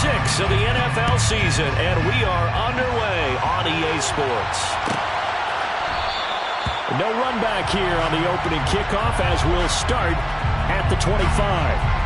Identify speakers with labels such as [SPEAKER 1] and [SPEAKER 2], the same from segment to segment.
[SPEAKER 1] 6 of the NFL season, and we are underway on EA Sports. No run back here on the opening kickoff as we'll start at the 25.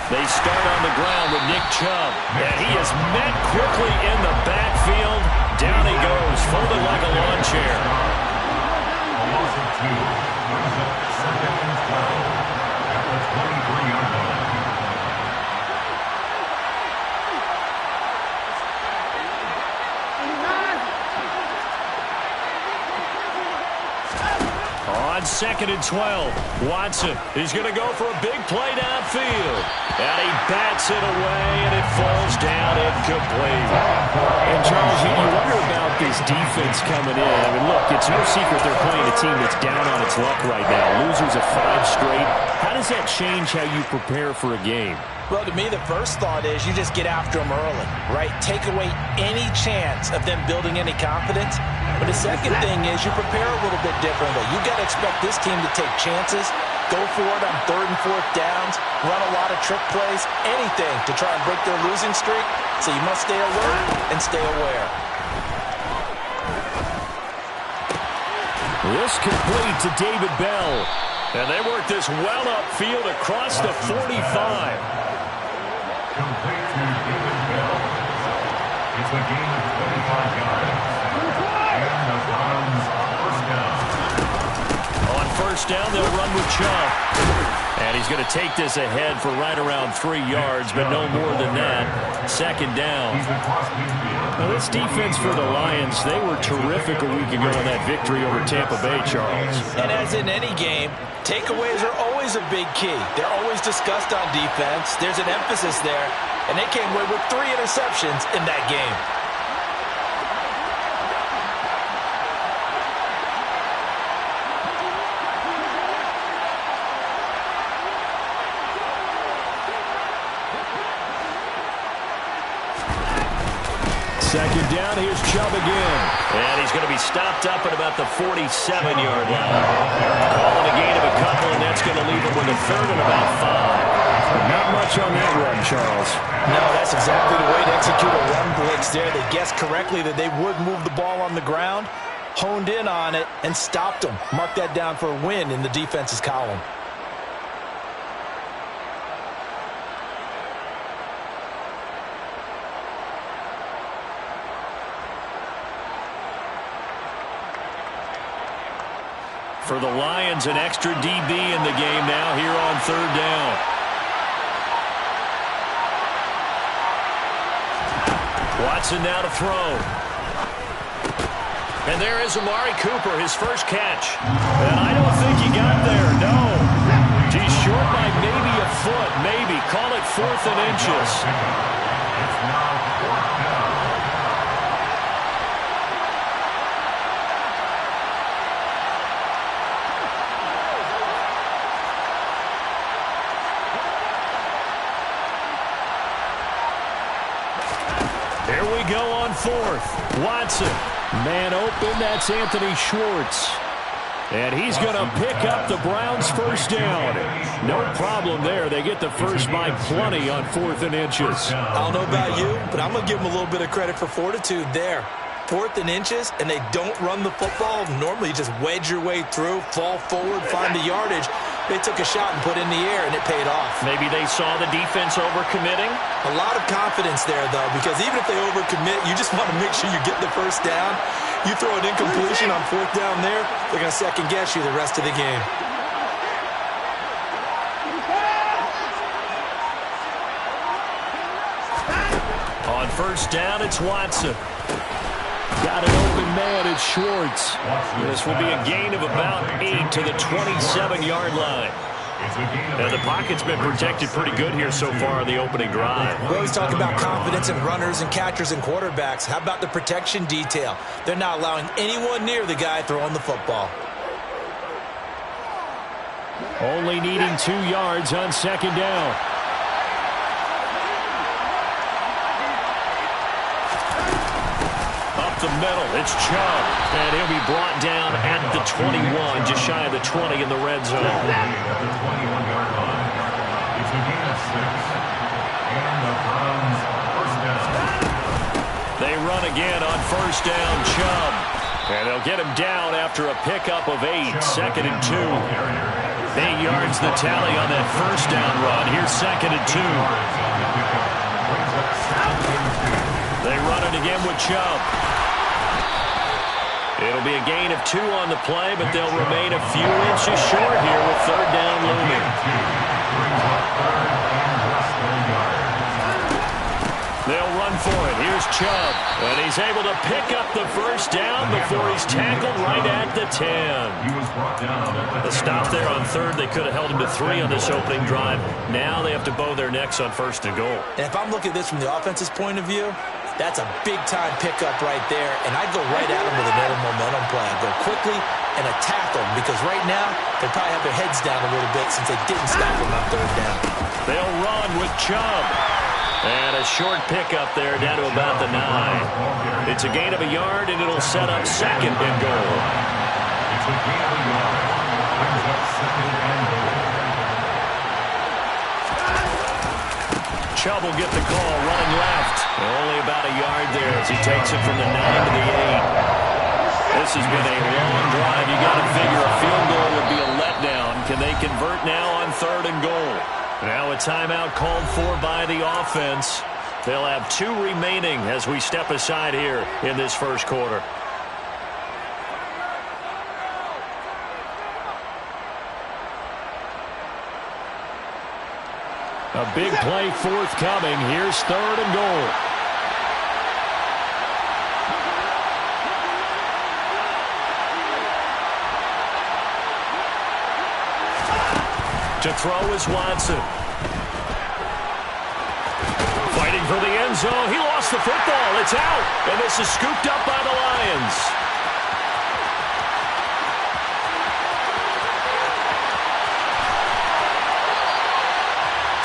[SPEAKER 1] They start on the ground with Nick Chubb, and he is met quickly in the backfield. Down he goes, folded like a lawn chair.
[SPEAKER 2] Loss of 2, brings up 2nd and 12 at the 23-yard line.
[SPEAKER 1] On 2nd and 12, Watson, he's going to go for a big play downfield. And he bats it away, and it falls down incomplete. And, Charles, you wonder about this defense coming in. I mean, look, it's no secret they're playing a team that's down on its luck right now. Losers of 5 straight. How does that change how you prepare for a game?
[SPEAKER 3] Well, to me, the first thought is you just get after them early, right? Take away any chance of them building any confidence. But the second thing is you prepare a little bit differently. You got to expect this team to take chances, go for it on 3rd and 4th downs, run a lot of trick plays, anything to try and break their losing streak. So you must stay alert and stay aware.
[SPEAKER 1] This complete to David Bell. And they work this well upfield across the 45.
[SPEAKER 2] Complete to David Bell. It's a gain of 25 yards. And the Browns first down.
[SPEAKER 1] On first down, they'll run with Chubb. And he's going to take this ahead for right around 3 yards, but no more than that. 2nd down. Now, this defense for the Lions, they were terrific a week ago in that victory over Tampa Bay, Charles.
[SPEAKER 3] And as in any game, takeaways are always a big key. They're always discussed on defense. There's an emphasis there, and they came away with 3 interceptions in that game.
[SPEAKER 1] Second down, here's Chubb again. And he's going to be stopped up at about the 47-yard line. Calling a gain of a couple, and that's going to leave him with a 3rd and about 5. Not much on that run, Charles.
[SPEAKER 3] No, that's exactly the way to execute a run blitz there. They guessed correctly that they would move the ball on the ground, honed in on it, and stopped them. Mark that down for a win in the defense's column.
[SPEAKER 1] For the Lions, an extra DB in the game now here on 3rd down. Watson now to throw. And there is Amari Cooper, his first catch. And I don't think he got there, no. He's short by maybe a foot, maybe. Call it 4th and inches.
[SPEAKER 2] It's now 4th down.
[SPEAKER 1] Here we go on 4th. Watson. Man open, that's Anthony Schwartz. And he's going to pick up the Browns' first down. No problem there. They get the first by plenty on 4th and inches.
[SPEAKER 3] I don't know about you, but I'm going to give them a little bit of credit for fortitude there. 4th and inches, and they don't run the football. Normally, you just wedge your way through, fall forward, find the yardage. They took a shot and put it in the air, and it paid off.
[SPEAKER 1] Maybe they saw the defense overcommitting.
[SPEAKER 3] A lot of confidence there, though, because even if they overcommit, you just want to make sure you get the first down. You throw an incompletion on 4th down there, they're going to second-guess you the rest of the game.
[SPEAKER 1] On first down, it's Watson. Got an open man, it's Schwartz. This will be a gain of about 8 to the 27-yard line. And the pocket's been protected pretty good here so far on the opening drive.
[SPEAKER 3] We always talk about confidence in runners and catchers and quarterbacks. How about the protection detail? They're not allowing anyone near the guy throwing the football.
[SPEAKER 1] Only needing 2 yards on second down. Up the middle, it's Chubb. And he'll be brought down at the 21, just shy of the 20 in the red zone.
[SPEAKER 2] At the 21-yard line. It's a gain of 6. And the Browns first down.
[SPEAKER 1] They run again on first down, Chubb. And they'll get him down after a pickup of 8, second and 2. 8 yards the tally on that first down run. Here's second and 2. They run it again with Chubb. It'll be a gain of 2 on the play, but they'll remain a few inches short here with third down looming. They'll run for it. Here's Chubb. And he's able to pick up the first down before he's tackled right at the 10. The stop there on third. They could have held him to 3 on this opening drive. Now they have to bow their necks on first and goal.
[SPEAKER 3] And if I'm looking at this from the offense's point of view, that's a big-time pickup right there. And I go right at them with another momentum play. I go quickly and attack them because right now they probably have their heads down a little bit since they didn't stop them on third down.
[SPEAKER 1] They'll run with Chubb. And a short pickup there down to about the 9. It's a gain of a yard, and it'll set up second and goal.
[SPEAKER 2] It's a gain of a yard. Brings up second and goal.
[SPEAKER 1] Chubb will get the call running left. Only about a yard there as he takes it from the 9 to the 8. This has been a long drive. You got to figure a field goal would be a letdown. Can they convert now on third and goal? Now a timeout called for by the offense. They'll have 2 remaining as we step aside here in this first quarter. A big play forthcoming. Here's third and goal. To throw is Watson. Fighting for the end zone. He lost the football. It's out. And this is scooped up by the Lions.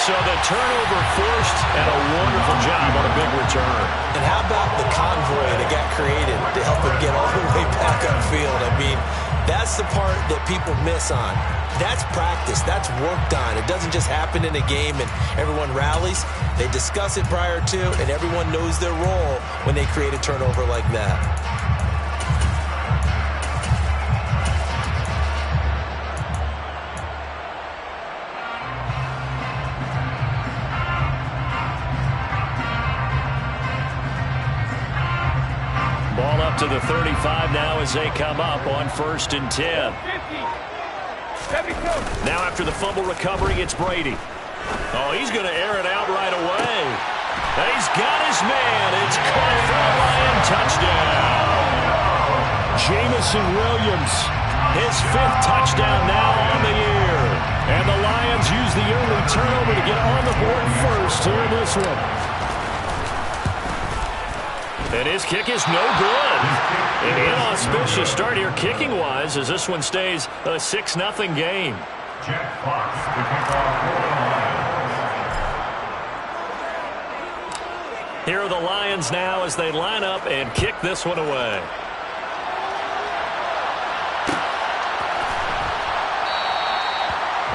[SPEAKER 1] So the turnover forced and a wonderful job on a big return.
[SPEAKER 3] And how about the convoy that got created to help him get all the way back upfield? I mean, that's the part that people miss on. That's practice. That's worked on. It doesn't just happen in a game and everyone rallies. They discuss it prior to, and everyone knows their role when they create a turnover like that.
[SPEAKER 1] Ball up to the 35 now as they come up on first and 10. Now after the fumble recovery, it's Brady. Oh, he's going to air it out right away. And he's got his man. It's caught for a Lion touchdown. Jamison Williams, his 5th touchdown now on the year. And the Lions use the early turnover to get on the board first here in this one. And his kick is no good. An inauspicious start here kicking-wise as this one stays a 6-0 game.
[SPEAKER 2] Jack Fox to kick off for the Lions.
[SPEAKER 1] Here are the Lions now as they line up and kick this one away.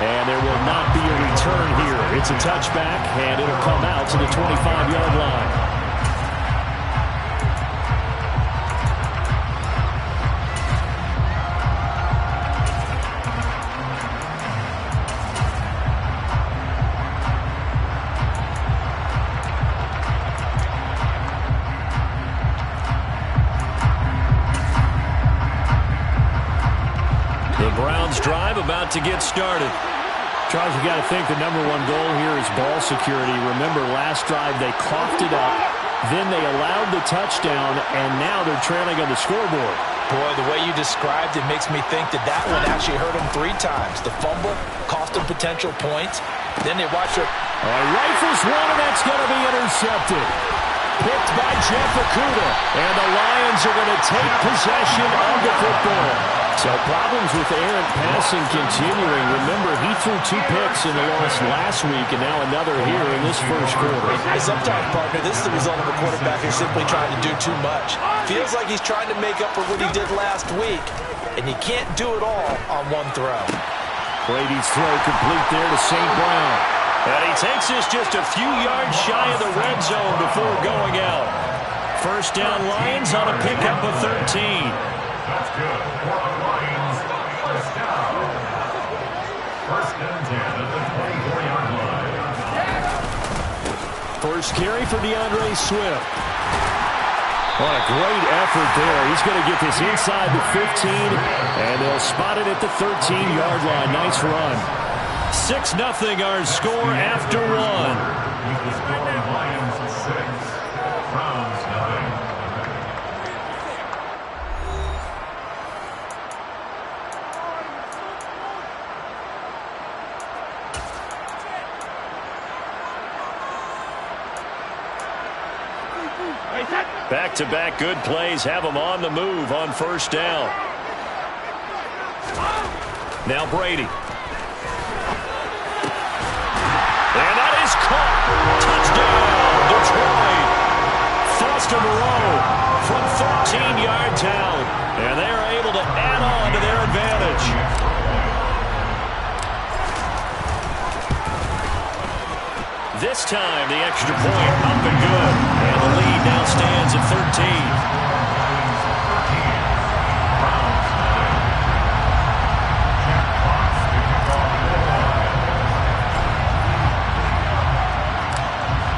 [SPEAKER 1] And there will not be a return here. It's a touchback, and it'll come out to the 25-yard line. Drive about to get started. Charles, you got to think the number one goal here is ball security. Remember, last drive they coughed it up, then they allowed the touchdown, and now they're trailing on the scoreboard.
[SPEAKER 3] Boy, the way you described it makes me think that that one actually hurt him 3 times. The fumble cost him potential points. Then they watch it.
[SPEAKER 1] Rifles one, and that's going to be intercepted. Picked by Jeff Okudah. And the Lions are going to take possession of the football. So problems with errant passing continuing. Remember, he threw 2 picks in the loss last week, and now another here in this first quarter.
[SPEAKER 3] Sometimes, partner, this is the result of a quarterback who's simply trying to do too much. Feels like he's trying to make up for what he did last week, and you can't do it all on one throw.
[SPEAKER 1] Brady's throw complete there to St. Brown. And he takes this just a few yards shy of the red zone before going out. First down, Lions on a pickup of 13.
[SPEAKER 2] That's good for the Lions. First down. First and 10 at the 24-yard line.
[SPEAKER 1] First carry for DeAndre Swift. What a great effort there. He's going to get this inside the 15, and they'll spot it at the 13-yard line. Nice run. 6-0 our score after 1.
[SPEAKER 2] With the score, Lions 6, Browns 9.
[SPEAKER 1] Back-to-back good plays have them on the move on first down. Now Brady. And that is caught. Touchdown, Detroit. Foster Moreau from 13 yards out. And they are able to add on to their advantage. This time, the extra point up and good. And the lead now stands at 13.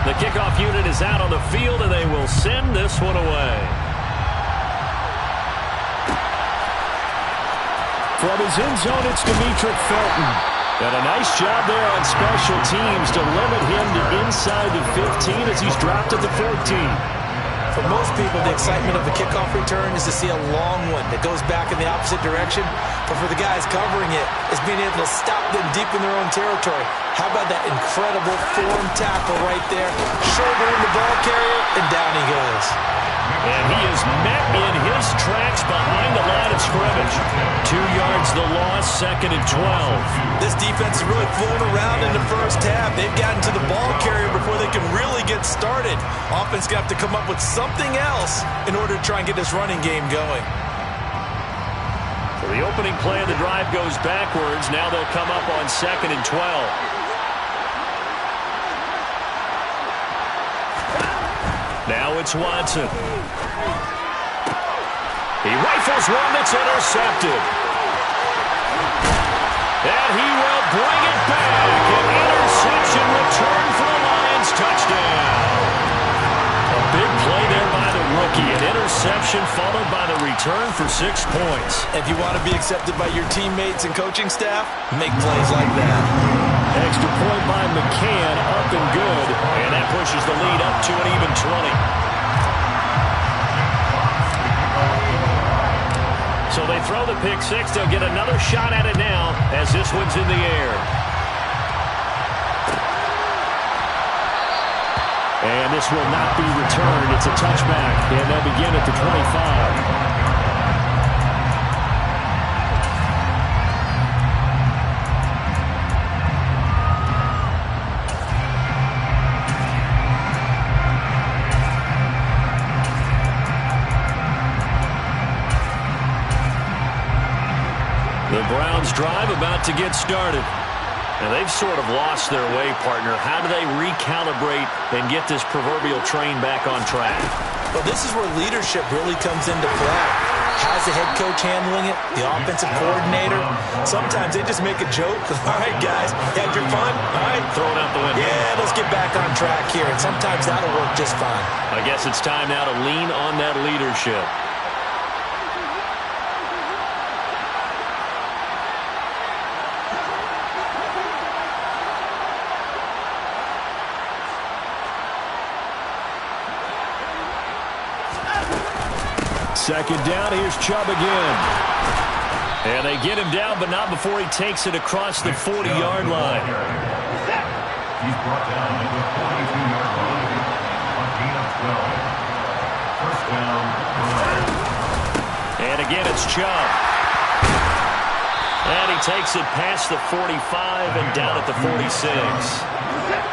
[SPEAKER 1] The kickoff unit is out on the field, and they will send this one away. From his end zone, it's Demetric Felton. And a nice job there on special teams to limit him to inside the 15 as he's dropped at the 14.
[SPEAKER 3] For most people, the excitement of a kickoff return is to see a long one that goes back in the opposite direction. But for the guys covering it, it's being able to stop them deep in their own territory. How about that incredible form tackle right there? Shouldering the ball carrier, and down he goes.
[SPEAKER 1] And he is met in his tracks behind the line of scrimmage. 2 yards the loss, second and 12.
[SPEAKER 3] This defense is really flown around in the first half. They've gotten to the ball carrier before they can really get started. Offense got to come up with something else in order to try and get this running game going.
[SPEAKER 1] So the opening play of the drive goes backwards. Now they'll come up on second and 12. Now it's Watson. He rifles one that's intercepted. And he will bring it back. An interception return for the Lions. Touchdown. A big play there by the rookie. An interception followed by the return for 6 points.
[SPEAKER 3] If you want to be accepted by your teammates and coaching staff, make plays like that.
[SPEAKER 1] Extra point by McCann, up and good. And that pushes the lead up to an even 20. So they throw the pick six. They'll get another shot at it now as this one's in the air. And this will not be returned. It's a touchback. And they'll begin at the 25. The Browns drive about to get started. And they've sort of lost their way, partner. How do they recalibrate and get this proverbial train back on track?
[SPEAKER 3] Well, this is where leadership really comes into play. How's the head coach handling it? The offensive coordinator? Sometimes they just make a joke. All right, guys, you had your fun? All right.
[SPEAKER 1] Throw it out the window.
[SPEAKER 3] Yeah, let's get back on track here. And sometimes that'll work just fine.
[SPEAKER 1] I guess it's time now to lean on that leadership. Second down, here's Chubb again. And they get him down, but not before he takes it across the 40-yard line.
[SPEAKER 2] He's brought down at the 42-yard line. A gain of 12. First down.
[SPEAKER 1] And again, it's Chubb. And he takes it past the 45 and down at the 46.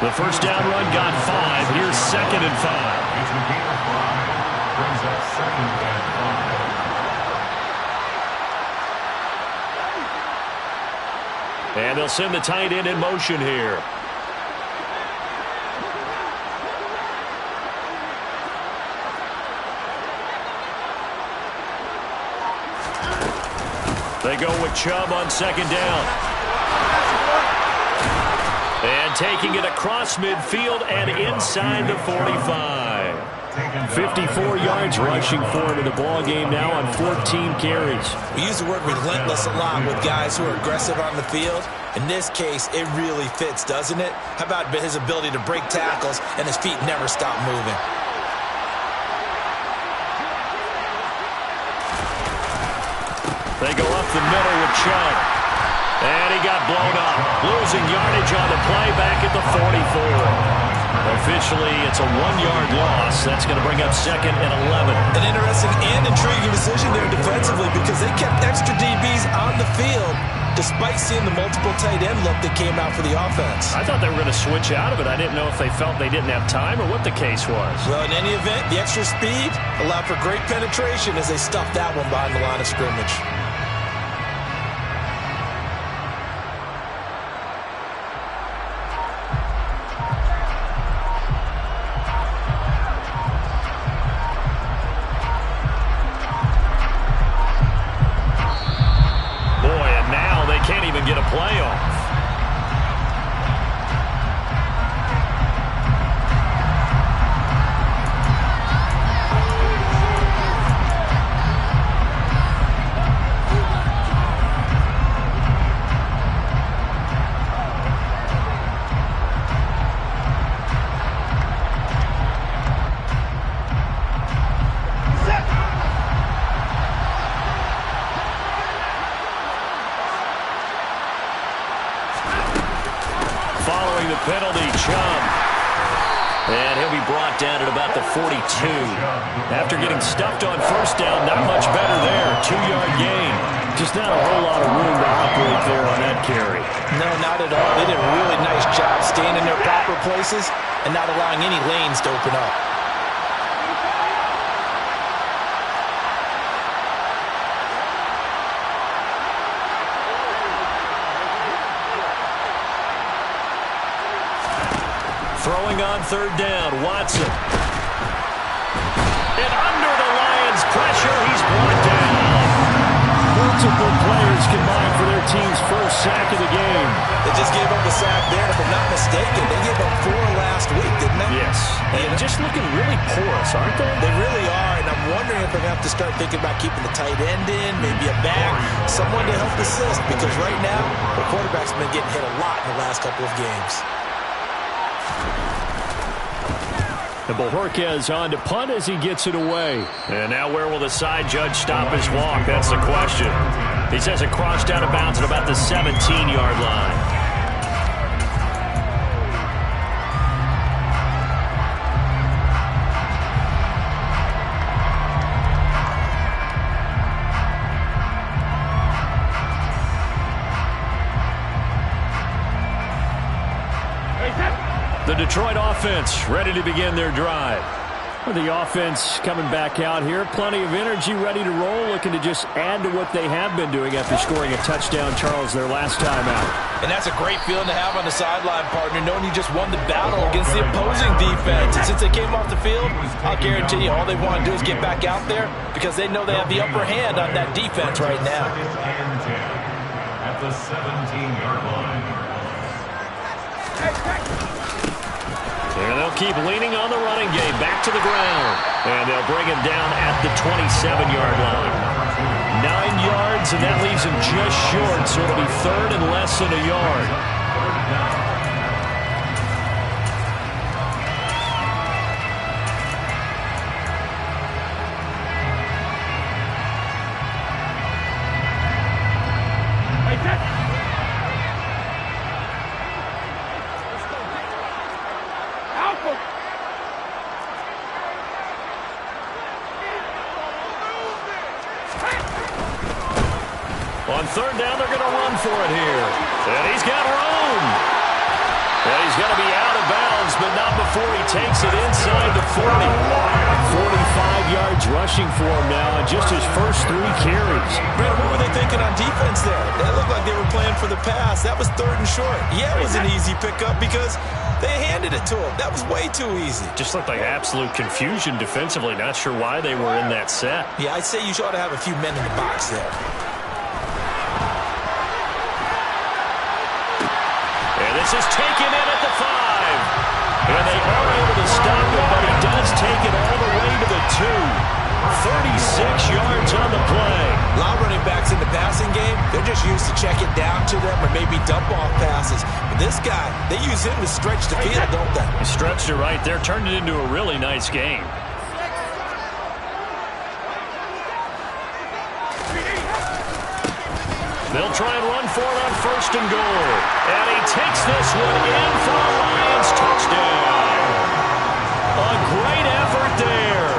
[SPEAKER 1] The first down run got 5. Here's second and 5.
[SPEAKER 2] It's a gain of 5. Brings up second and 5.
[SPEAKER 1] And they'll send the tight end in motion here. They go with Chubb on second down. And taking it across midfield and inside the 45. 54 yards rushing for him in the ball game now on 14 carries.
[SPEAKER 3] We use the word relentless a lot with guys who are aggressive on the field. In this case, it really fits, doesn't it? How about his ability to break tackles and his feet never stop moving?
[SPEAKER 1] They go up the middle with Chubb. And he got blown up. Losing yardage on the play back at the 44. Officially, it's a 1-yard loss. That's going to bring up second and 11.
[SPEAKER 3] An interesting and intriguing decision there defensively because they kept extra DBs on the field despite seeing the multiple tight end look that came out for the offense.
[SPEAKER 1] I thought they were going to switch out of it. I didn't know if they felt they didn't have time or what the case was.
[SPEAKER 3] Well, in any event, the extra speed allowed for great penetration as they stuffed that one behind the line of scrimmage.
[SPEAKER 1] Get a playoff. Following the penalty, Chubb. And he'll be brought down at about the 42. After getting stuffed on first down, not much better there. 2-yard gain. Just not a whole lot of room to operate there on that carry.
[SPEAKER 3] No, not at all. They did a really nice job staying in their proper places and not allowing any lanes to open up.
[SPEAKER 1] Throwing on third down, Watson. And under the Lions' pressure, he's brought down. Multiple players combined for their team's first sack of the game.
[SPEAKER 3] They just gave up a sack there, if I'm not mistaken. They gave up 4 last week, didn't they?
[SPEAKER 1] Yes. And just looking really porous, aren't they?
[SPEAKER 3] They really are, and I'm wondering if they're going to have to start thinking about keeping the tight end in, maybe a back, someone to help assist, because right now, the quarterback's been getting hit a lot in the last couple of games.
[SPEAKER 1] And Bojorquez on to punt as he gets it away. And now where will the side judge stop his walk? That's the question. He says it crossed out of bounds at about the 17-yard line. The Detroit offense ready to begin their drive. Well, the offense coming back out here. Plenty of energy, ready to roll, looking to just add to what they have been doing after scoring a touchdown, Charles, their last time out.
[SPEAKER 3] And that's a great feeling to have on the sideline, partner, knowing you just won the battle against the opposing defense. And since they came off the field, I'll guarantee you all they want to do is get back out there because they know they have the upper hand on that defense right now.
[SPEAKER 2] At the 17-yard line.
[SPEAKER 1] And they'll keep leaning on the running game. Back to the ground. And they'll bring him down at the 27-yard line. 9 yards, and that leaves him just short. So it'll be third and less than a yard. third down, they're going to run for it here. And he's got room. And he's going to be out of bounds, but not before he takes it inside the 40. 45 yards rushing for him now on just his first 3 carries.
[SPEAKER 3] Brandon, what were they thinking on defense there? That looked like they were playing for the pass. That was 3rd and short. Yeah, it was an easy pickup because they handed it to him. That was way too easy.
[SPEAKER 1] Just looked like absolute confusion defensively. Not sure why they were in that set.
[SPEAKER 3] Yeah, I'd say you ought to have a few men in the box there.
[SPEAKER 1] And this is taken in at the 5. And they are able to stop him, but he does take it all the way to the 2. 36 yards on the play.
[SPEAKER 3] A lot of running backs in the passing game, they're just used to check it down to them or maybe dump off passes. But this guy, they use him to stretch the field, don't they?
[SPEAKER 1] He stretched it right there, turned it into a really nice game. They'll try and run for it on 1st and goal. And he takes this one in for a Lions touchdown. A great effort there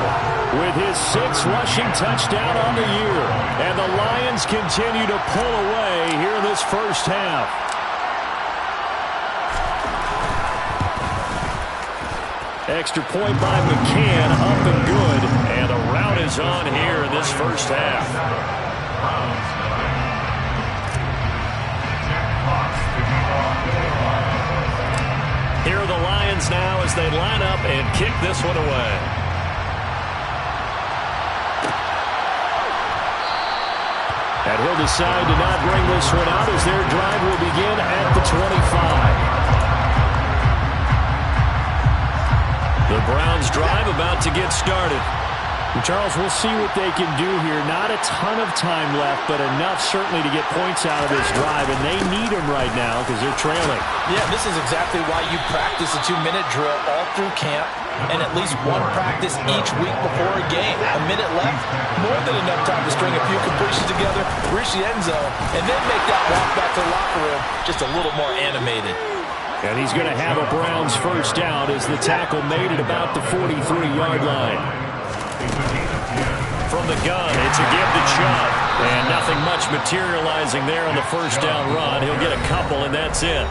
[SPEAKER 1] with his 6th rushing touchdown on the year. And the Lions continue to pull away here in this first half. Extra point by McCann, up and good. And a rout is on here in this first half. Here are the Lions now as they line up and kick this one away. And he'll decide to not bring this one out as their drive will begin at the 25. The Browns' drive about to get started. And Charles, we'll see what they can do here. Not a ton of time left, but enough certainly to get points out of this drive, and they need them right now because they're trailing.
[SPEAKER 3] Yeah, this is exactly why you practice a 2-minute drill all through camp and at least one practice each week before a game. A minute left, more than enough time to string a few completions together, reach the end zone, and then make that walk back to the locker room just a little more animated.
[SPEAKER 1] And he's going to have a Browns first down as the tackle made it about the 43-yard line. From the gun, it's a give to Chubb. And nothing much materializing there on the first down run. He'll get a couple, and that's it.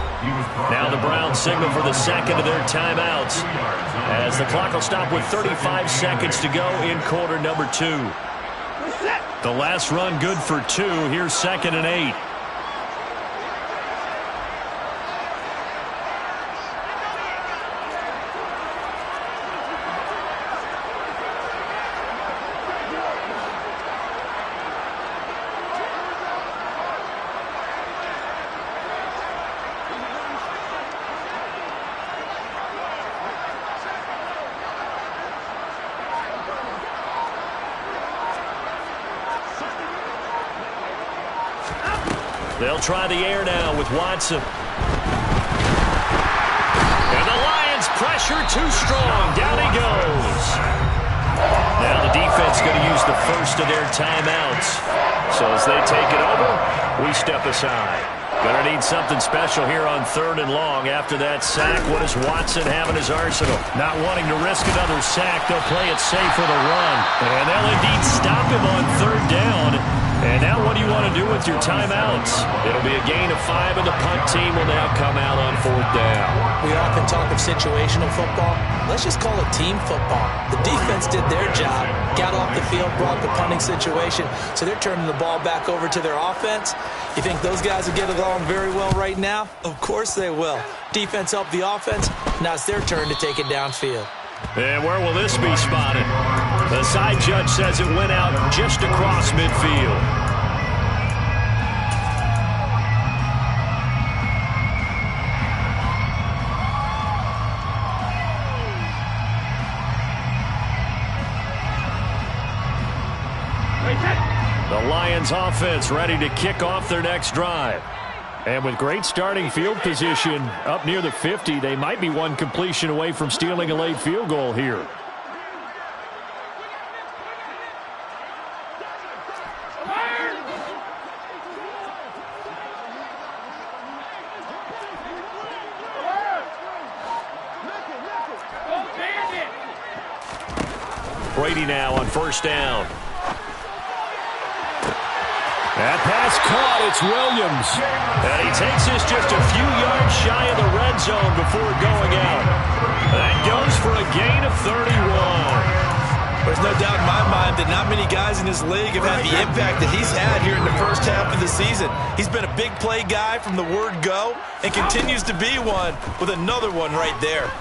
[SPEAKER 1] Now the Browns signal for the second of their timeouts as the clock will stop with 35 seconds to go in quarter number 2. The last run good for 2. Here's 2nd and 8. They'll try the air now with Watson. And the Lions pressure too strong. Down he goes. Now the defense going to use the first of their timeouts. So as they take it over, we step aside. Going to need something special here on 3rd and long after that sack. What does Watson have in his arsenal? Not wanting to risk another sack, they'll play it safe with a run. And they'll indeed stop him on 3rd down. And now what do you want to do with your timeouts? It'll be a gain of 5, and the punt team will now come out on 4th down.
[SPEAKER 3] We often talk of situational football. Let's just call it team football. The defense did their job, got off the field, brought the punting situation, so they're turning the ball back over to their offense. You think those guys will get along very well right now? Of course they will. Defense helped the offense. Now it's their turn to take it downfield.
[SPEAKER 1] And where will this be spotted? The side judge says it went out just across midfield. The Lions offense ready to kick off their next drive. And with great starting field position up near the 50, they might be one completion away from stealing a late field goal here. Brady now on 1st down. That pass caught. It's Williams. And he takes this just a few yards shy of the red zone before going out. That goes for a gain of 31.
[SPEAKER 3] There's no doubt in my mind that not many guys in this league have had the impact that he's had here in the first half of the season. He's been a big play guy from the word go and continues to be one with another one right there.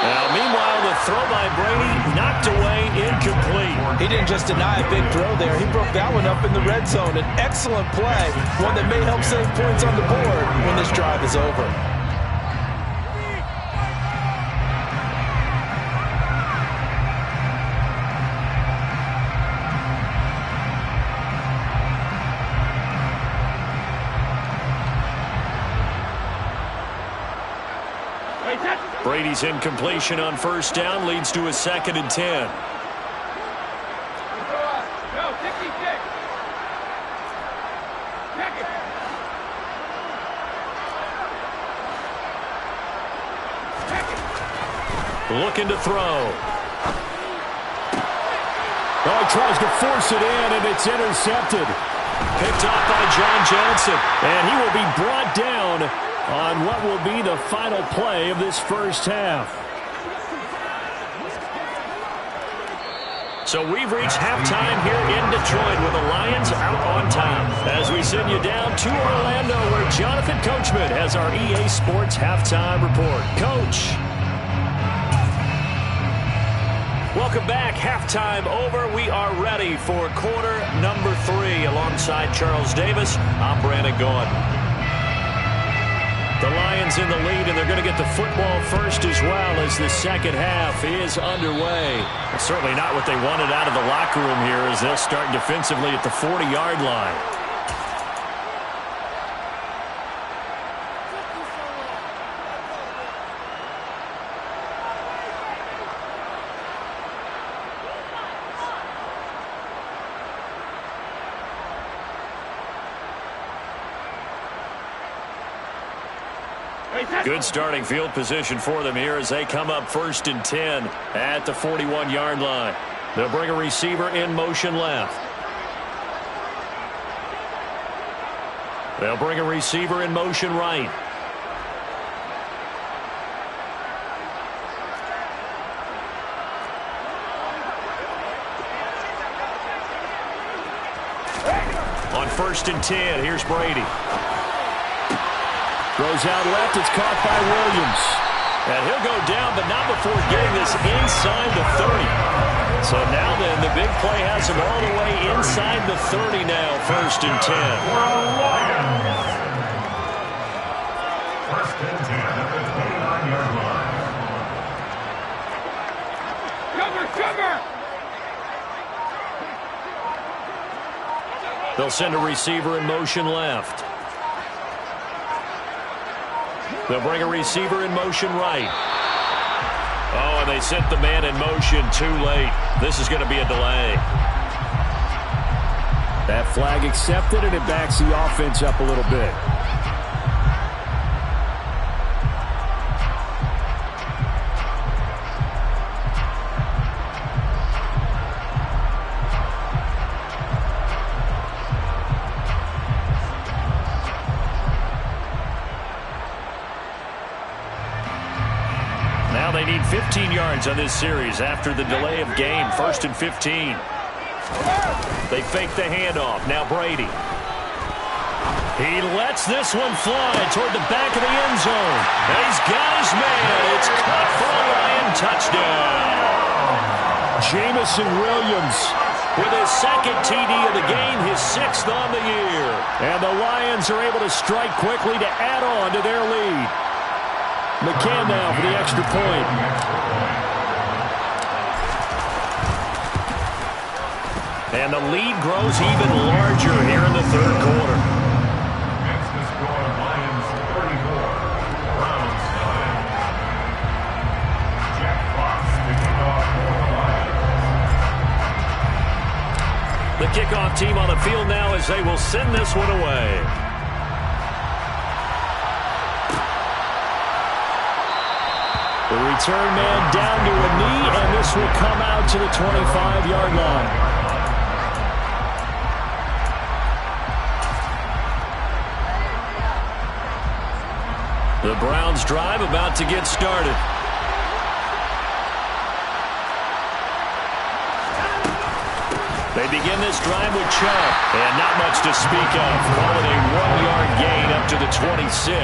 [SPEAKER 1] Now, meanwhile, the throw by Brady knocked away, incomplete.
[SPEAKER 3] He didn't just deny a big throw there. He broke that one up in the red zone. An excellent play, one that may help save points on the board when this drive is over.
[SPEAKER 1] Brady's incompletion on first down leads to a 2nd and 10. Looking to throw. Oh, he tries to force it in, and it's intercepted. Picked off by John Johnson, and he will be brought down on what will be the final play of this first half. So we've reached halftime here in Detroit with the Lions out on top. As we send you down to Orlando where Jonathan Coachman has our EA Sports halftime report. Coach. Welcome back. Halftime over. We are ready for quarter number 3 alongside Charles Davis. I'm Brandon Gordon. The Lions in the lead, and they're going to get the football first as well as the second half is underway. It's certainly not what they wanted out of the locker room here as they'll start defensively at the 40-yard line. Good starting field position for them here as they come up 1st and 10 at the 41-yard line. They'll bring a receiver in motion left. They'll bring a receiver in motion right. On 1st and 10, here's Brady. Throws out left. It's caught by Williams. And he'll go down, but not before getting this inside the 30. So now then, the big play has him all the way inside the 30 now, 1st and 10.
[SPEAKER 2] 1st and 10 at the 29-yard line.
[SPEAKER 4] Cover!
[SPEAKER 1] They'll send a receiver in motion left. They'll bring a receiver in motion right. Oh, and they sent the man in motion too late. This is going to be a delay. That flag accepted, and it backs the offense up a little bit. They need 15 yards on this series after the delay of game. 1st and 15. They fake the handoff. Now Brady. He lets this one fly toward the back of the end zone. And he's got his man. It's caught for a Lion touchdown. Jamison Williams with his 2nd TD of the game, his 6th on the year. And the Lions are able to strike quickly to add on to their lead. McCann now for the extra point. And the lead grows even larger here in the 3rd quarter.
[SPEAKER 2] Next to score, Lions 34, Browns 9. Jack Fox picking off for the Lions.
[SPEAKER 1] The kickoff team on the field now as they will send this one away. The return man down to a knee, and this will come out to the 25-yard line. The Browns drive about to get started. They begin this drive with Chubb, and not much to speak of. Calling a 1-yard gain up to the 26.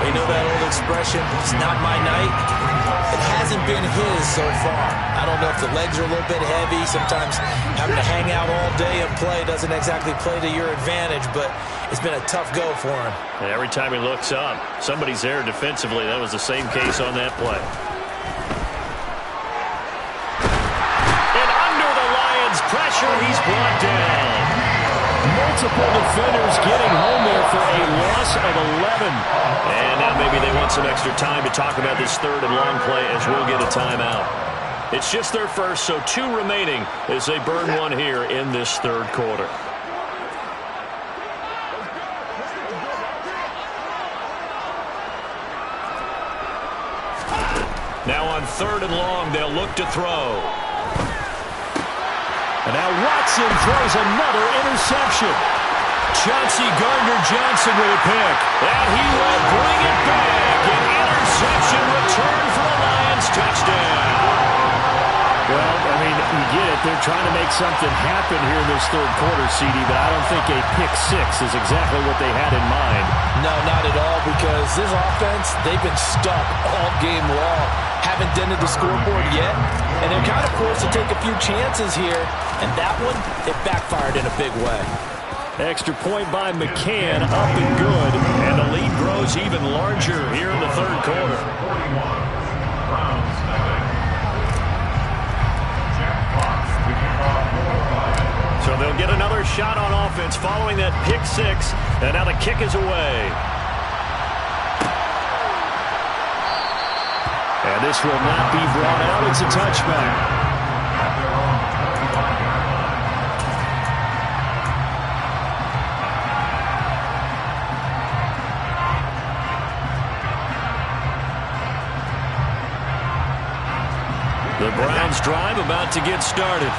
[SPEAKER 3] You know that old expression, it's not my night? It hasn't been his so far. I don't know if the legs are a little bit heavy. Sometimes having to hang out all day and play doesn't exactly play to your advantage, but it's been a tough go for him.
[SPEAKER 1] And every time he looks up, somebody's there defensively. That was the same case on that play. Pressure, he's brought down. Multiple defenders getting home there for a loss of 11. And now maybe they want some extra time to talk about this third and long play as we'll get a timeout. It's just their first, so 2 remaining as they burn one here in this third quarter. Now on third and long, they'll look to throw. And now Watson throws another interception. Chauncey Gardner-Johnson with a pick. And he will bring it back. An interception return for the Lions. Touchdown.
[SPEAKER 5] Well, I mean, you get it. They're trying to make something happen here in this third quarter, CD, but I don't think a pick 6 is exactly what they had in mind.
[SPEAKER 3] No, not at all, because this offense, they've been stuck all game long. Haven't dented the scoreboard yet, and they're kind of forced to take a few chances here, and that one, it backfired in a big way.
[SPEAKER 1] Extra point by McCann, up and good, and the lead grows even larger here in the third quarter. So they'll get another shot on offense following that pick 6, and now the kick is away. And this will not be brought out. It's a touchback. The Browns drive about to get started.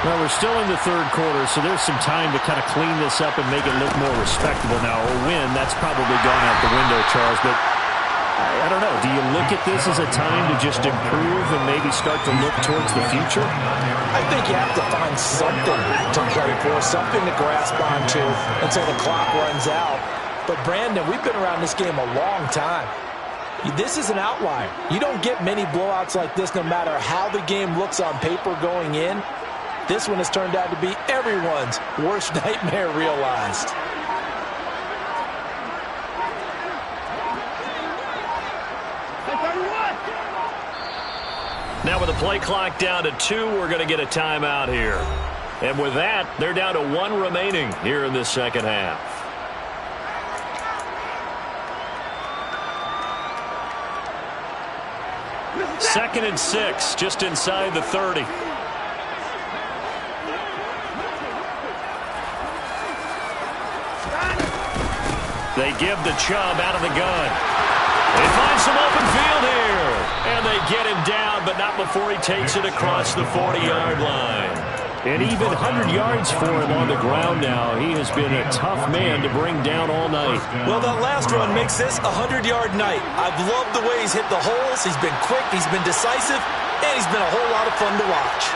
[SPEAKER 5] Well, we're still in the third quarter, so there's some time to kind of clean this up and make it look more respectable now. A win, that's probably gone out the window, Charles, but I don't know. Do you look at this as a time to just improve and maybe start to look towards the future?
[SPEAKER 3] I think you have to find something to play for, something to grasp onto until the clock runs out. But, Brandon, we've been around this game a long time. This is an outlier. You don't get many blowouts like this no matter how the game looks on paper going in. This one has turned out to be everyone's worst nightmare realized.
[SPEAKER 1] Now with the play clock down to 2, we're going to get a timeout here. And with that, they're down to 1 remaining here in this second half. Second and 6, just inside the 30. They give the Chubb out of the gun. They find some open field here. And they get him down, but not before he takes it across the 40-yard line. And even 100 yards for him on the ground now. He has been a tough man to bring down all night.
[SPEAKER 3] Well, that last run makes this a 100-yard night. I've loved the way he's hit the holes. He's been quick, he's been decisive, and he's been a whole lot of fun to watch.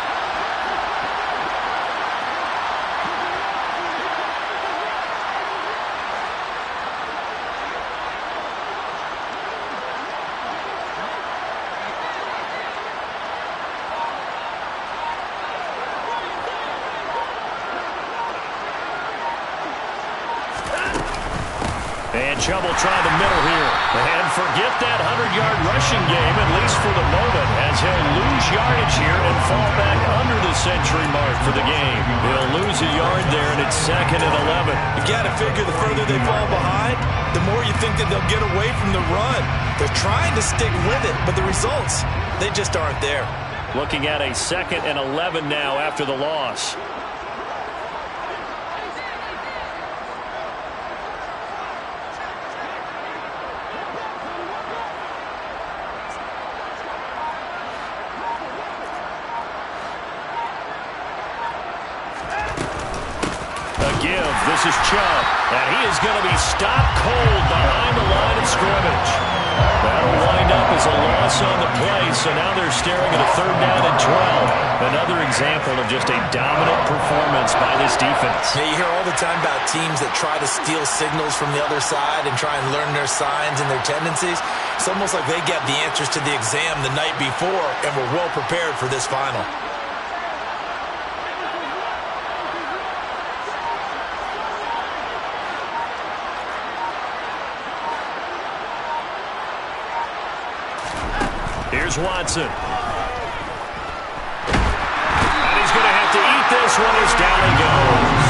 [SPEAKER 1] And Chubb will try the middle here. And forget that 100-yard rushing game, at least for the moment, as he'll lose yardage here and fall back under the century mark for the game. He'll lose a yard there, and it's 2nd and 11.
[SPEAKER 3] You got to figure the further they fall behind, the more you think that they'll get away from the run. They're trying to stick with it, but the results, they just aren't there.
[SPEAKER 1] Looking at a 2nd and 11 now after the loss. This is Chubb, and he is going to be stopped cold behind the line of scrimmage. That'll wind up as a loss on the play, so now they're staring at a 3rd down and 12. Another example of just a dominant performance by this defense.
[SPEAKER 3] Yeah, you hear all the time about teams that try to steal signals from the other side and try and learn their signs and their tendencies. It's almost like they get the answers to the exam the night before and were well prepared for this final.
[SPEAKER 1] Here's Watson. And he's going to have to eat this one as down he goes.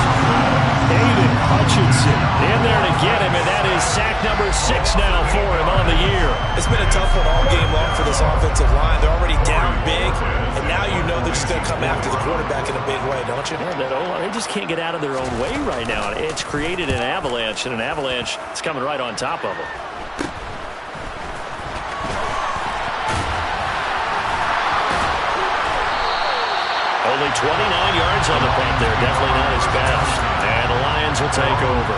[SPEAKER 5] Aiden Hutchinson
[SPEAKER 1] In there to get him, and that is sack number 6 now for him on the year.
[SPEAKER 3] It's been a tough one all game long for this offensive line. They're already down big, and now you know they're just going to come after the quarterback in a big way, don't you?
[SPEAKER 5] Yeah, they just can't get out of their own way right now. It's created an avalanche, and an avalanche is coming right on top of them.
[SPEAKER 1] Only 29 yards on the punt there. Definitely not his best. And the Lions will take over.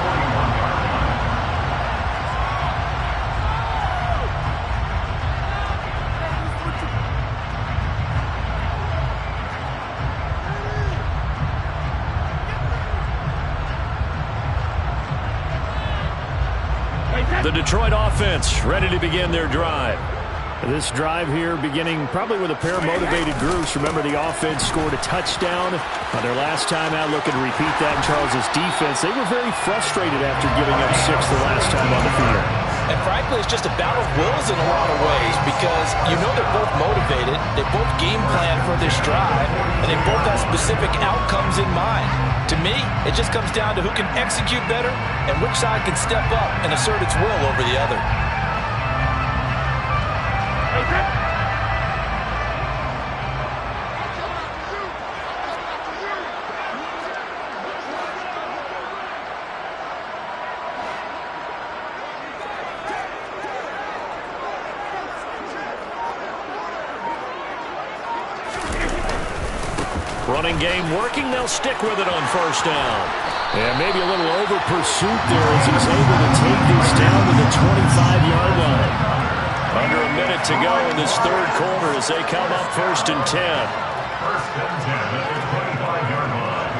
[SPEAKER 1] The Detroit offense ready to begin their drive.
[SPEAKER 5] This drive here beginning probably with a pair of motivated groups. Remember, the offense scored a touchdown on their last time out. Looking to repeat that in Charles's defense. They were very frustrated after giving up 6 the last time on the field.
[SPEAKER 3] And frankly, it's just a battle of wills in a lot of ways because you know they're both motivated. They both game plan for this drive, and they both have specific outcomes in mind. To me, it just comes down to who can execute better and which side can step up and assert its will over the other.
[SPEAKER 1] Running game working. They'll stick with it on 1st down. And maybe a little over pursuit there as he's able to take this down to the 25-yard line. Under a minute to go in this 3rd quarter as they come up 1st and 10.
[SPEAKER 2] 1st and 10 at the 25-yard line.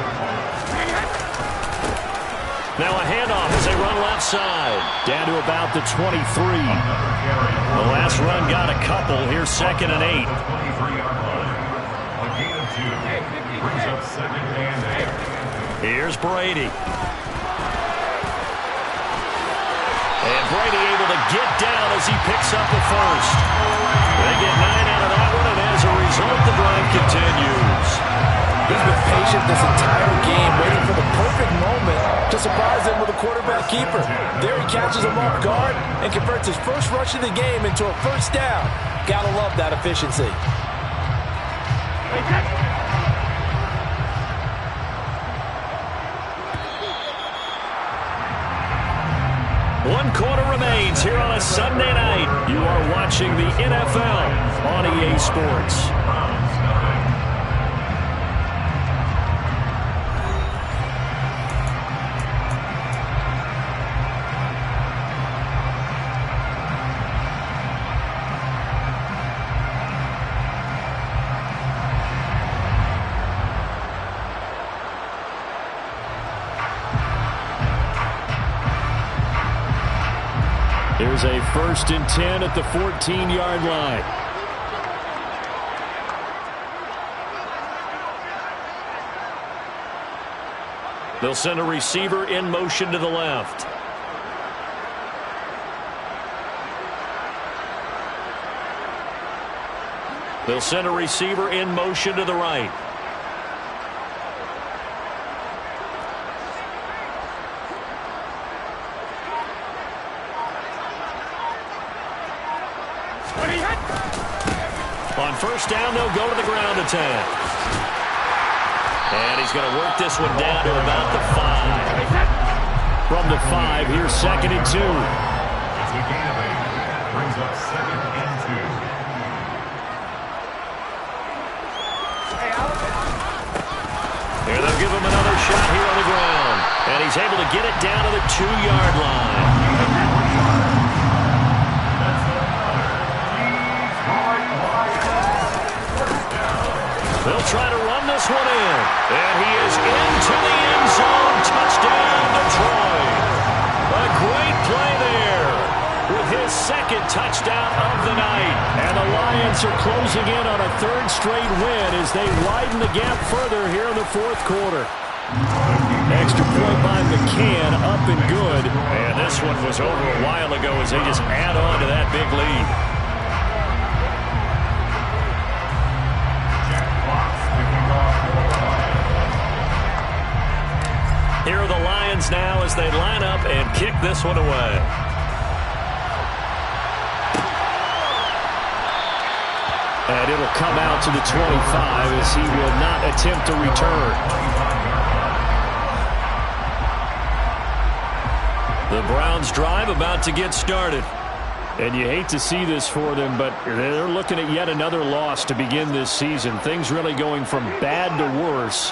[SPEAKER 1] Now a handoff as they run left side. Down to about the 23. The last run got a couple. Here's 2nd and 8.
[SPEAKER 2] 23-yard line. A gain of 2. Brings up 2nd and 8.
[SPEAKER 1] Here's Brady. And Brady able to get down as he picks up the 1st. They get 9 out of that one, and as a result, the drive continues.
[SPEAKER 3] He's been patient this entire game, waiting for the perfect moment to surprise them with a quarterback keeper. There he catches him off guard and converts his first rush of the game into a 1st down. Gotta love that efficiency.
[SPEAKER 1] One quarter remains here on a Sunday night. You are watching the NFL on EA Sports. Here's a 1st and 10 at the 14-yard line. They'll send a receiver in motion to the left. They'll send a receiver in motion to the right. On 1st down, they'll go to the ground attack. And he's going to work this one down to about the 5. From the 5, here's 2nd and 2.
[SPEAKER 2] It's a gain of 8. Brings up 2nd and 2.
[SPEAKER 1] Here they'll give him another shot here on the ground. And he's able to get it down to the 2-yard line. They'll try to run this one in. And he is into the end zone. Touchdown, Detroit. A great play there with his second touchdown of the night. And the Lions are closing in on a third straight win as they widen the gap further here in the fourth quarter. Extra point by McCann, up and good. And this one was over a while ago as they just add on to that big lead. Here are the Lions now as they line up and kick this one away. And it'll come out to the 25 as he will not attempt to return. The Browns drive about to get started. And you hate to see this for them, but they're looking at yet another loss to begin this season. Things really going from bad to worse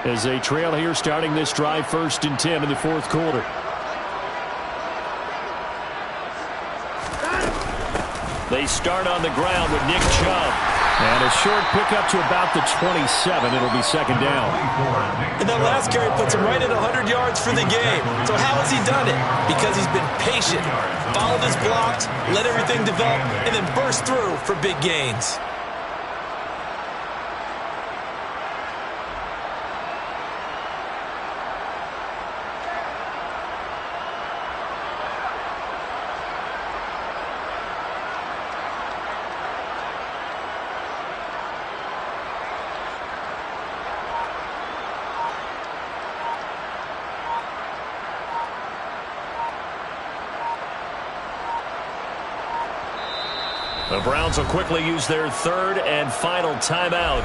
[SPEAKER 1] as they trail here starting this drive 1st and 10 in the fourth quarter. They start on the ground with Nick Chubb. And a short pickup to about the 27. It'll be second down.
[SPEAKER 3] And that last carry puts him right at 100 yards for the game. So how has he done it? Because he's been patient, followed his blocks, let everything develop, and then burst through for big gains.
[SPEAKER 1] The Browns will quickly use their third and final timeout.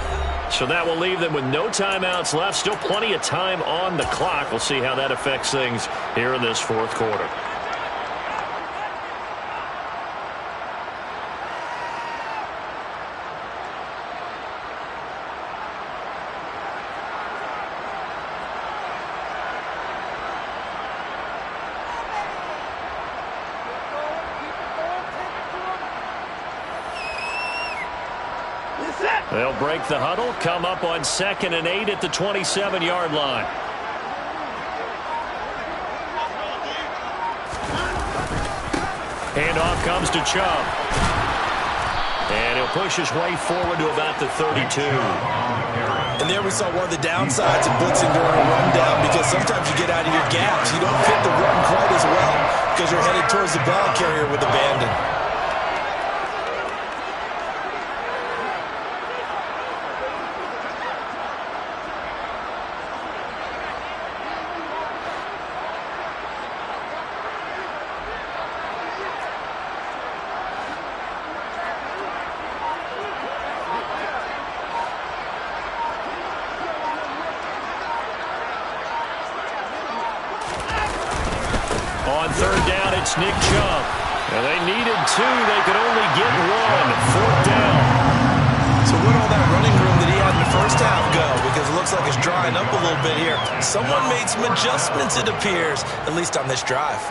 [SPEAKER 1] So that will leave them with no timeouts left. Still plenty of time on the clock. We'll see how that affects things here in this fourth quarter. They'll break the huddle, come up on 2nd and 8 at the 27-yard line. Handoff comes to Chubb. And he'll push his way forward to about the 32.
[SPEAKER 3] And there we saw one of the downsides of blitzing during a rundown, because sometimes you get out of your gaps. You don't fit the run quite as well because you're headed towards the ball carrier with abandon.
[SPEAKER 1] On third down, it's Nick Chubb. And they needed 2. They could only get 1. Fourth down.
[SPEAKER 3] So where'd all that running room that he had in the first half go? Because it looks like it's drying up a little bit here. Someone made some adjustments, it appears, at least on this drive.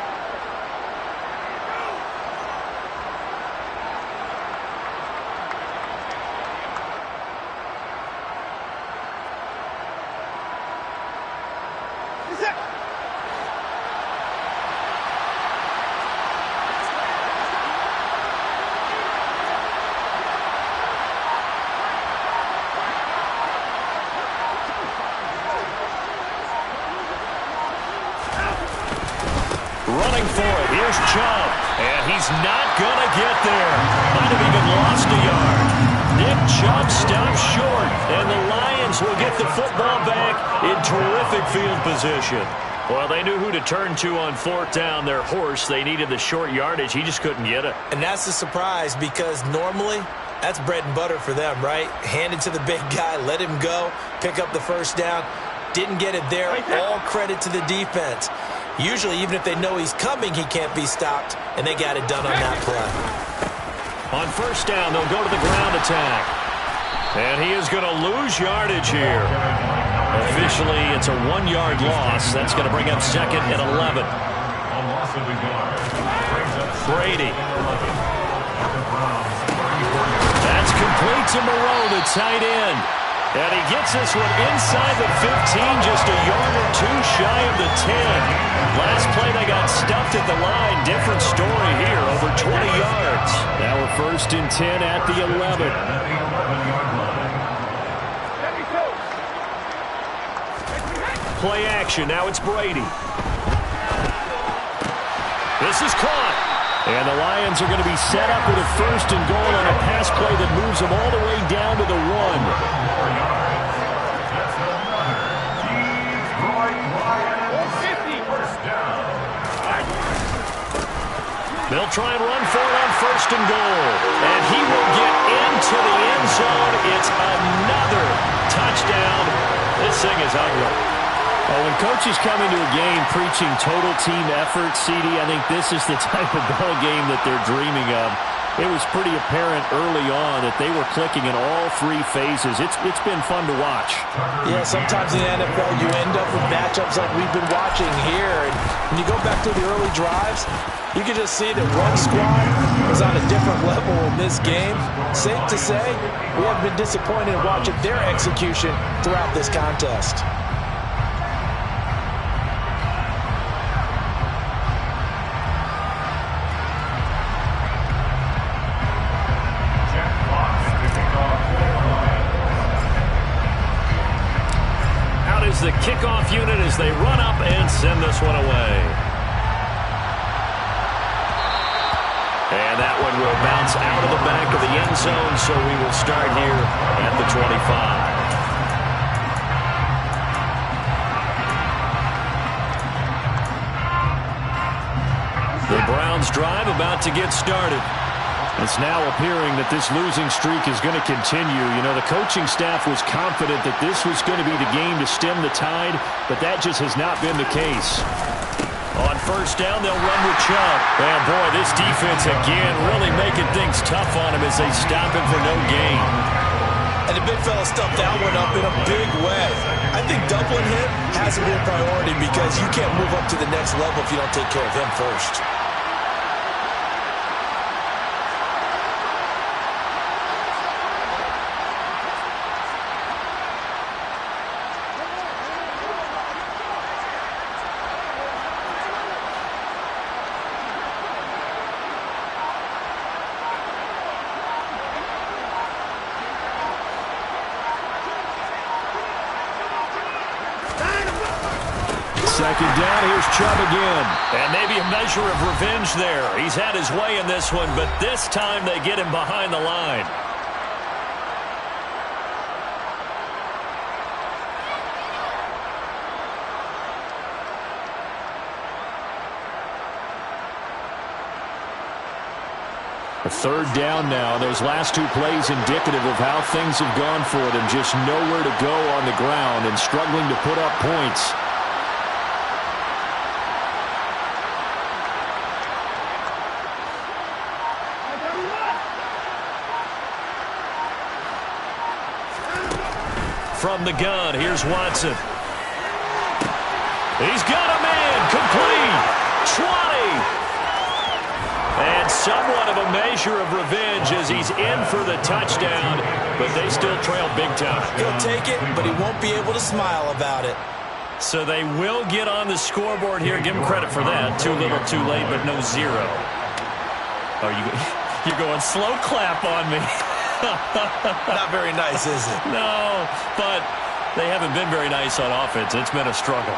[SPEAKER 1] Running for it. Here's Chubb. And he's not going to get there. Might have even lost a yard. Nick Chubb stops short. And the Lions will get the football back in terrific field position. Well, they knew who to turn to on fourth down. Their horse, they needed the short yardage. He just couldn't get it.
[SPEAKER 3] And that's a surprise, because normally that's bread and butter for them, right? Hand it to the big guy, let him go, pick up the first down. Didn't get it there. All credit to the defense. Usually, even if they know he's coming, he can't be stopped, and they got it done on that play.
[SPEAKER 1] On first down, they'll go to the ground attack. And he is going to lose yardage here. Officially, it's a 1-yard loss. That's going to bring up second and 11.
[SPEAKER 2] A loss of a yard. Brings up
[SPEAKER 1] Brady.
[SPEAKER 2] 11. The Browns, 34 yards.
[SPEAKER 1] That's complete to Moreau, the tight end. And he gets this one inside the 15, just a yard or two shy of the 10. Last play, they got stuffed at the line. Different story here, over 20 yards. Now we're 1st and 10 at the 11.
[SPEAKER 2] At the 11-yard line.
[SPEAKER 1] Play action, now it's Brady. This is caught. And the Lions are going to be set up with a 1st and goal on a pass play that moves them all the way down to the 1.
[SPEAKER 2] That's another Detroit Lions
[SPEAKER 4] 50.
[SPEAKER 2] first down.
[SPEAKER 1] They'll try and run for it on 1st and goal. And he will get into the end zone. It's another touchdown. This thing is ugly.
[SPEAKER 5] Oh, when coaches come into a game preaching total team effort, CD, I think this is the type of ball game that they're dreaming of. It was pretty apparent early on that they were clicking in all 3 phases. It's been fun to watch.
[SPEAKER 3] Yeah, sometimes in the NFL you end up with matchups like we've been watching here. And when you go back to the early drives, you can just see that one squad was on a different level in this game. Safe to say, we have been disappointed in watching their execution throughout this contest.
[SPEAKER 1] The kickoff unit as they run up and send this one away. And that one will bounce out of the back of the end zone, so we will start here at the 25. The Browns drive about to get started. It's now appearing that this losing streak is going to continue. You know, the coaching staff was confident that this was going to be the game to stem the tide, but that just has not been the case. On 1st down, they'll run with Chubb. And boy, this defense again really making things tough on him as they stop him for no gain.
[SPEAKER 3] And the big fella stuffed that one up in a big way. I think doubling him has to be a priority because you can't move up to the next level if you don't take care of him first.
[SPEAKER 5] Second down, here's Chubb again.
[SPEAKER 1] And maybe a measure of revenge there. He's had his way in this one, but this time they get him behind the line.
[SPEAKER 5] A 3rd down now. Those last 2 plays indicative of how things have gone for them. Just nowhere to go on the ground and struggling to put up points.
[SPEAKER 1] From the gun, here's Watson. He's got a man, complete, 20. And somewhat of a measure of revenge as he's in for the touchdown, but they still trail big time.
[SPEAKER 3] He'll take it, but he won't be able to smile about it.
[SPEAKER 1] So they will get on the scoreboard here. Give him credit for that. Too little, too late, but no 0. Oh, you're going slow clap on me.
[SPEAKER 3] Not very nice, is it?
[SPEAKER 1] No, but they haven't been very nice on offense. It's been a struggle.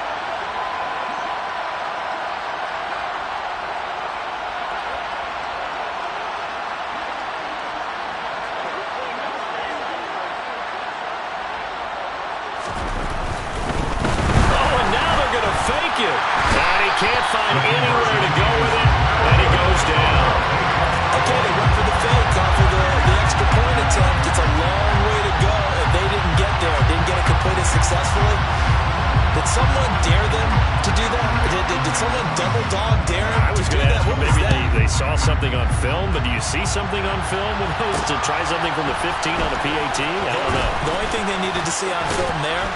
[SPEAKER 1] Oh, and now they're going to fake it. And he can't find anywhere to go with it, and he goes down.
[SPEAKER 3] Okay, they went for the fake off of the extra point attempt. It's a long way to go, and they didn't get there. Didn't get it completed successfully. Did someone dare them to do that? Did someone double dog dare them to do that? What was
[SPEAKER 1] Maybe
[SPEAKER 3] that?
[SPEAKER 1] they saw something on film, but do you see something on film with those to try something from the 15 on a PAT? I don't know.
[SPEAKER 3] The only thing they needed to see on film there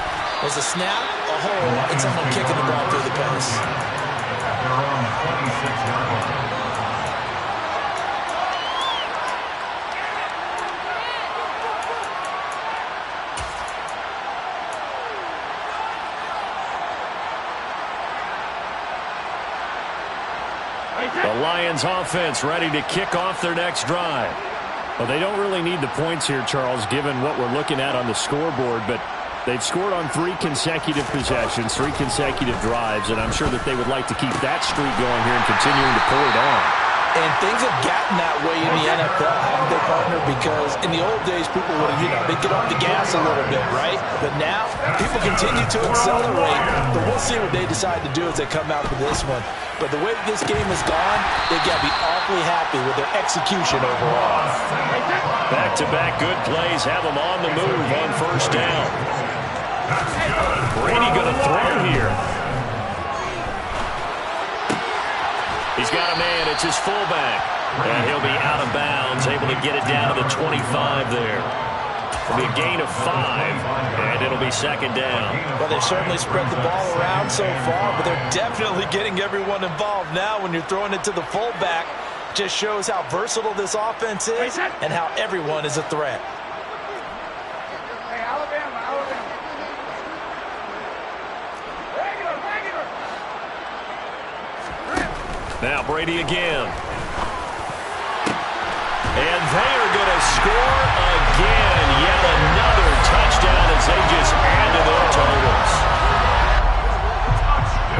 [SPEAKER 3] Was a snap, a hole, and someone kicking the ball through the post.
[SPEAKER 2] At their own 26-yard line.
[SPEAKER 1] The Lions offense ready to kick off their next drive.
[SPEAKER 5] Well, they don't really need the points here, Charles, given what we're looking at on the scoreboard, but they've scored on 3 consecutive possessions, 3 consecutive drives, and I'm sure that they would like to keep that streak going here and continuing to pull it on.
[SPEAKER 3] And things have gotten that way in the NFL, haven't they, partner? Because in the old days, people would, they'd get off the gas a little bit, right? But now, people continue to accelerate, but we'll see what they decide to do as they come out for this one. But the way that this game has gone, they've got to be awfully happy with their execution overall.
[SPEAKER 1] Back-to-back good plays have them on the move on first down. Brady going to throw here. He's got a man. It's his fullback. And he'll be out of bounds, able to get it down to the 25 there. It'll be a gain of 5, and it'll be second down.
[SPEAKER 3] Well, they've certainly spread the ball around so far, but they're definitely getting everyone involved now when you're throwing it to the fullback. Just shows how versatile this offense is and how everyone is a threat.
[SPEAKER 4] Hey, Alabama.
[SPEAKER 1] Now Brady again. And they are going to score again. Yet another touchdown as they just add to their totals.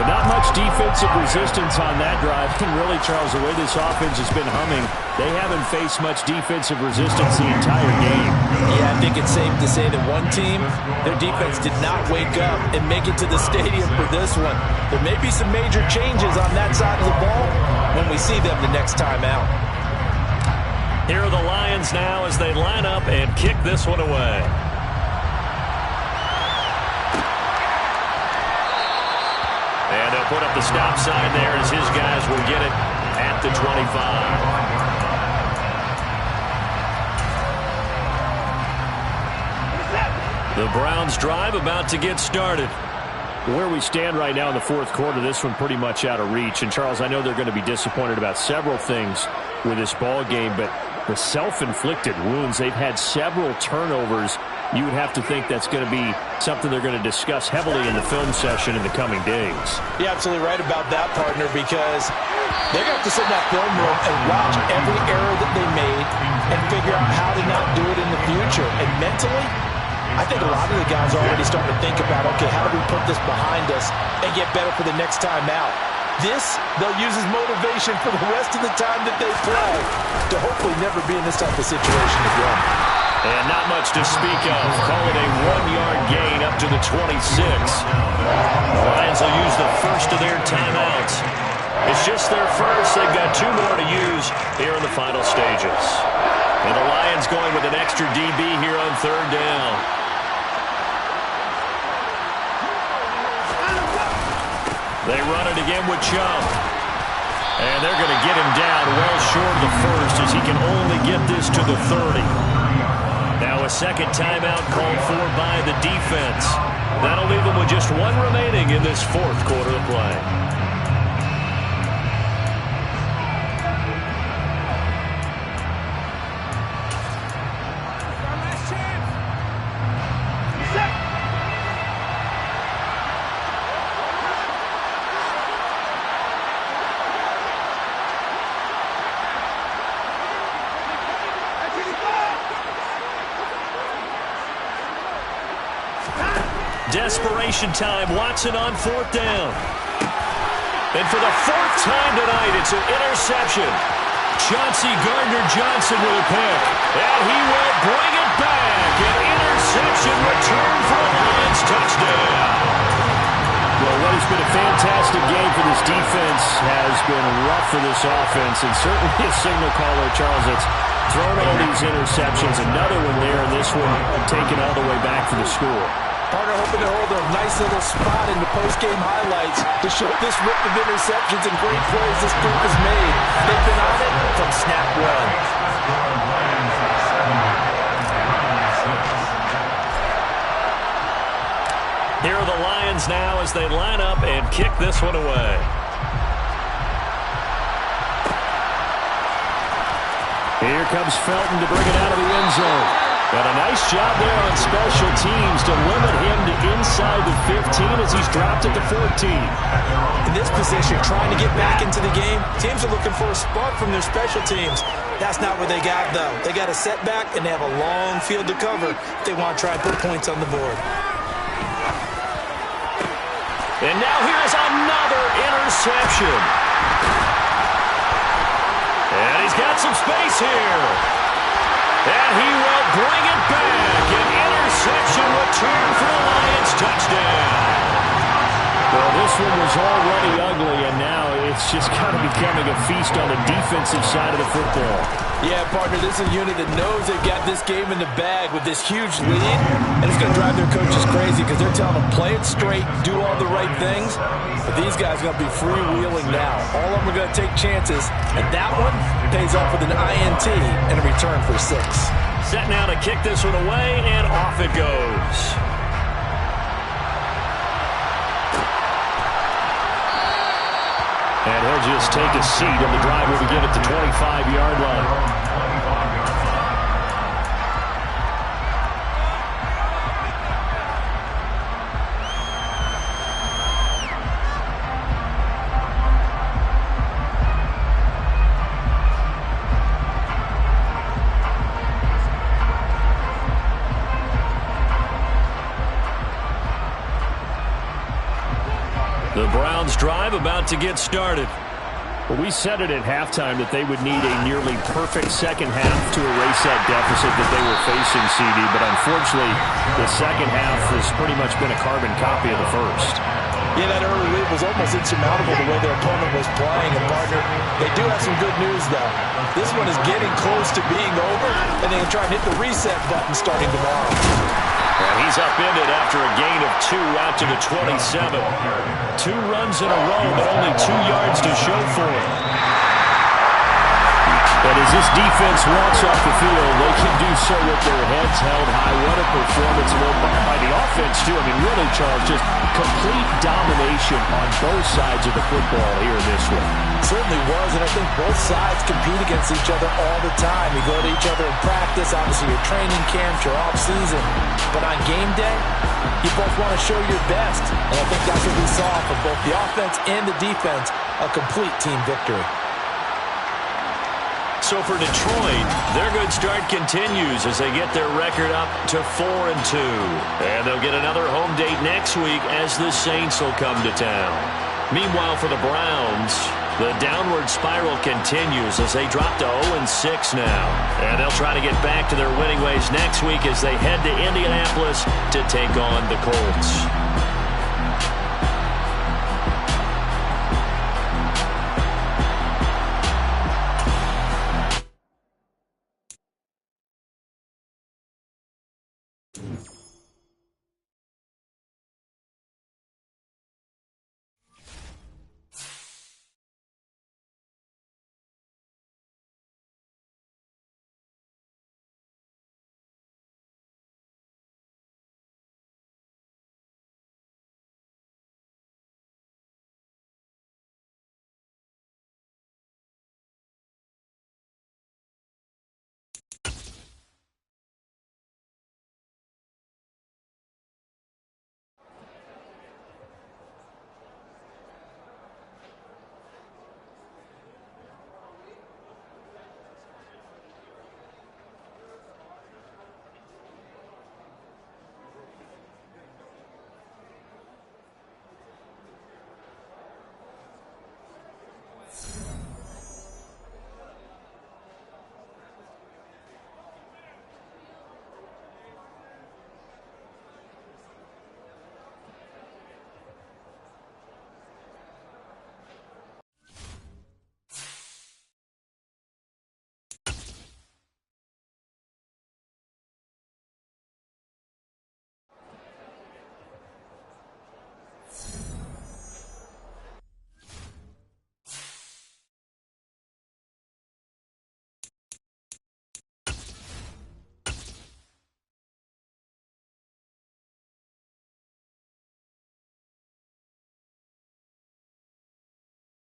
[SPEAKER 5] But not much defensive resistance on that drive. And really, Charles, the way this offense has been humming, they haven't faced much defensive resistance the entire game.
[SPEAKER 3] Yeah, I think it's safe to say that one team, their defense did not wake up and make it to the stadium for this one. There may be some major changes on that side of the ball when we see them the next time out.
[SPEAKER 1] Here are the Lions now as they line up and kick this one away. And they'll put up the stop sign there as his guys will get it at the 25. The Browns drive about to get started.
[SPEAKER 5] Where we stand right now in the fourth quarter, this one pretty much out of reach. And, Charles, I know they're going to be disappointed about several things with this ball game, but the self-inflicted wounds, they've had several turnovers. You would have to think that's going to be something they're going to discuss heavily in the film session in the coming days.
[SPEAKER 3] You're absolutely right about that, partner, because they're going to have to sit in that film room and watch every error that they made and figure out how to not do it in the future. And mentally, I think a lot of the guys are already starting to think about, okay, how do we put this behind us and get better for the next time out? This, they'll use as motivation for the rest of the time that they play to hopefully never be in this type of situation again.
[SPEAKER 1] And not much to speak of. Call it a 1-yard gain up to the 26. The Lions will use the first of their timeouts. It's just their first. They've got 2 more to use here in the final stages. And the Lions going with an extra DB here on third down. They run it again with Chubb. And they're going to get him down well short of the first as he can only get this to the 30. Now a second timeout called for by the defense. That'll leave them with just 1 remaining in this fourth quarter of play. Desperation time. Watson on fourth down. And for the 4th time tonight, it's an interception. Chauncey Gardner-Johnson with a pick. And he will bring it back. An interception return for a Lions touchdown.
[SPEAKER 5] Well, what has been a fantastic game for this defense has been rough for this offense. And certainly a signal caller, Charles, that's thrown all these interceptions. Another one there, and this one taken all the way back for the score.
[SPEAKER 3] Partner hoping to hold a nice little spot in the post-game highlights to show this rip of interceptions and great plays this group has made. They've been on it from snap one.
[SPEAKER 1] Here are the Lions now as they line up and kick this one away. Here comes Felton to bring it out of the end zone. And a nice job there on special teams to limit him to inside the 15 as he's dropped at the 14.
[SPEAKER 3] In this position, trying to get back into the game, teams are looking for a spark from their special teams. That's not what they got, though. They got a setback, and they have a long field to cover if they want to try and put points on the board.
[SPEAKER 1] And now here's another interception. And he's got some space here. And he will bring it back. An interception return for the Lions. Touchdown. Well, this one was already ugly, and now it's just kind of becoming a feast on the defensive side of the football.
[SPEAKER 3] Yeah, partner, this is a unit that knows they've got this game in the bag with this huge lead, and it's going to drive their coaches crazy because they're telling them play it straight, do all the right things, but these guys are going to be freewheeling now. All of them are going to take chances, and that one pays off with an INT and a return for 6.
[SPEAKER 1] Set now to kick this one away, and off it goes. And he'll just take a seat, and the drive will begin at the 25-yard line. The Browns drive about to get started.
[SPEAKER 5] Well, we said it at halftime that they would need a nearly perfect second half to erase that deficit that they were facing, CD, but unfortunately, the second half has pretty much been a carbon copy of the first.
[SPEAKER 3] Yeah, that early lead was almost insurmountable the way their opponent was playing. And, partner, they do have some good news, though. This one is getting close to being over, and they can try and hit the reset button starting tomorrow.
[SPEAKER 1] And he's upended after a gain of 2 out to the 27. 2 runs in a row, but only 2 yards to show for it.
[SPEAKER 5] But as this defense walks off the field, they can do so with their heads held high. What a performance by the offense, too. I mean, really, Charles, just complete domination on both sides of the football here in this one.
[SPEAKER 3] Certainly was, and I think both sides compete against each other all the time. You go to each other in practice, obviously your training camps, your off-season. But on game day, you both want to show your best. And I think that's what we saw from both the offense and the defense, a complete team victory.
[SPEAKER 1] So for Detroit, their good start continues as they get their record up to 4-2. And they'll get another home date next week as the Saints will come to town. Meanwhile, for the Browns, the downward spiral continues as they drop to 0-6 now. And they'll try to get back to their winning ways next week as they head to Indianapolis to take on the Colts.